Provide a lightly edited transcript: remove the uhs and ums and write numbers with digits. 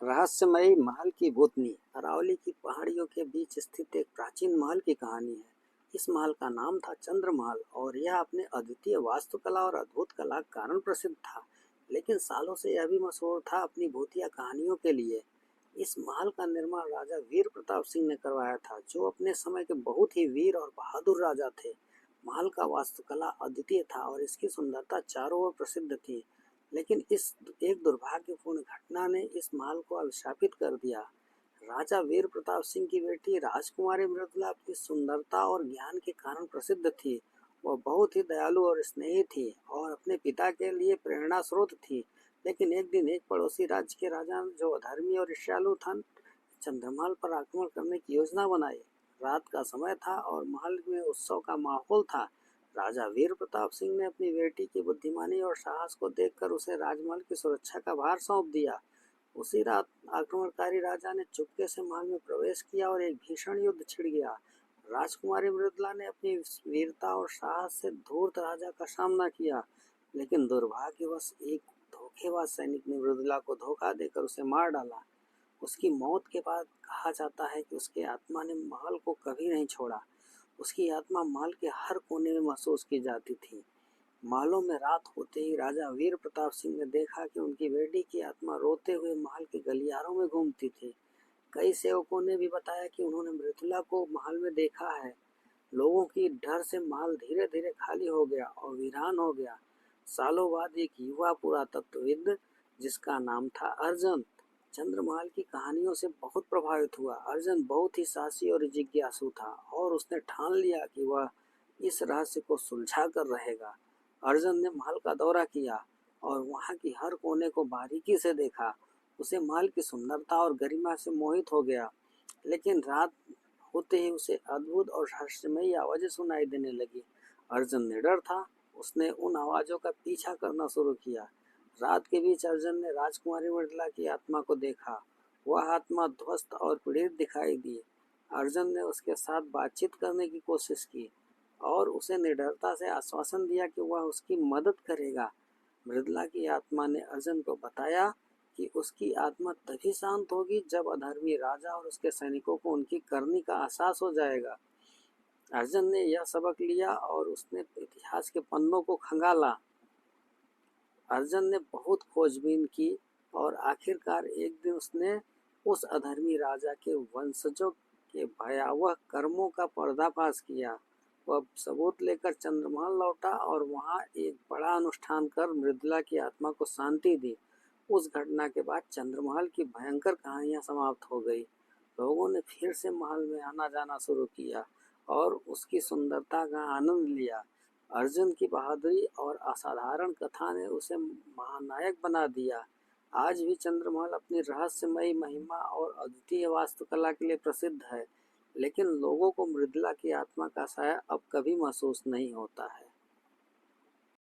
रहस्यमयी महल की भूतनी अरावली की पहाड़ियों के बीच स्थित एक प्राचीन महल की कहानी है। इस महल का नाम था चंद्र महल और यह अपने अद्वितीय वास्तुकला और अद्भुत कला के कारण प्रसिद्ध था। लेकिन सालों से यह भी मशहूर था अपनी भूतिया कहानियों के लिए। इस महल का निर्माण राजा वीर प्रताप सिंह ने करवाया था, जो अपने समय के बहुत ही वीर और बहादुर राजा थे। महल का वास्तुकला अद्वितीय था और इसकी सुंदरता चारों ओर प्रसिद्ध थी। लेकिन इस एक दुर्भाग्यपूर्ण घटना ने इस महल को अभिशापित कर दिया। राजा वीर प्रताप सिंह की बेटी राजकुमारी मृदुला अपनी सुंदरता और ज्ञान के कारण प्रसिद्ध थी। वह बहुत ही दयालु और स्नेही थी और अपने पिता के लिए प्रेरणा स्रोत थी। लेकिन एक दिन एक पड़ोसी राज्य के राजा जो अधर्मी और ईर्ष्यालु था, चंद्रमहल पर आक्रमण करने की योजना बनाई। रात का समय था और महल में उत्सव का माहौल था। राजा वीर प्रताप सिंह ने अपनी बेटी की बुद्धिमानी और साहस को देखकर उसे राजमहल की सुरक्षा का भार सौंप दिया। उसी रात आक्रमणकारी राजा ने चुपके से महल में प्रवेश किया और एक भीषण युद्ध छिड़ गया। राजकुमारी मृदुला ने अपनी वीरता और साहस से धूर्त राजा का सामना किया, लेकिन दुर्भाग्यवश एक धोखेबाज सैनिक ने मृदुला को धोखा देकर उसे मार डाला। उसकी मौत के बाद कहा जाता है कि उसकी आत्मा ने महल को कभी नहीं छोड़ा। उसकी आत्मा महल के हर कोने में महसूस की जाती थी। महलों में रात होते ही राजा वीर प्रताप सिंह ने देखा कि उनकी बेटी की आत्मा रोते हुए महल के गलियारों में घूमती थी। कई सेवकों ने भी बताया कि उन्होंने मृदुला को महल में देखा है। लोगों की डर से महल धीरे धीरे खाली हो गया और वीरान हो गया। सालों बाद एक युवा पुरातत्वविद, जिसका नाम था अर्जन, चंद्रमहल की कहानियों से बहुत प्रभावित हुआ। अर्जन बहुत ही साहसी और जिज्ञासु था और उसने ठान लिया कि वह इस रहस्य को सुलझा कर रहेगा। अर्जन ने महल का दौरा किया और वहां की हर कोने को बारीकी से देखा। उसे महल की सुंदरता और गरिमा से मोहित हो गया। लेकिन रात होते ही उसे अद्भुत और रहस्यमयी आवाजें सुनाई देने लगी। अर्जन निडर था। उसने उन आवाजों का पीछा करना शुरू किया। रात के बीच अर्जन ने राजकुमारी मृदुला की आत्मा को देखा। वह आत्मा ध्वस्त और पीड़ित दिखाई दी। अर्जन ने उसके साथ बातचीत करने की कोशिश की और उसे निडरता से आश्वासन दिया कि वह उसकी मदद करेगा। मृदुला की आत्मा ने अर्जन को बताया कि उसकी आत्मा तभी शांत होगी जब अधर्मी राजा और उसके सैनिकों को उनकी करनी का एहसास हो जाएगा। अर्जन ने यह सबक लिया और उसने इतिहास के पन्नों को खंगाला। अर्जन ने बहुत खोजबीन की और आखिरकार एक दिन उसने उस अधर्मी राजा के वंशजों के भयावह कर्मों का पर्दाफाश किया। वह सबूत लेकर चंद्रमहल लौटा और वहां एक बड़ा अनुष्ठान कर मृदुला की आत्मा को शांति दी। उस घटना के बाद चंद्रमहल की भयंकर कहानियां समाप्त हो गई। लोगों ने फिर से महल में आना जाना शुरू किया और उसकी सुंदरता का आनंद लिया। अर्जुन की बहादुरी और असाधारण कथा ने उसे महानायक बना दिया। आज भी चंद्रमहल अपनी रहस्यमयी महिमा और अद्वितीय वास्तुकला के लिए प्रसिद्ध है, लेकिन लोगों को मृदुला की आत्मा का साया अब कभी महसूस नहीं होता है।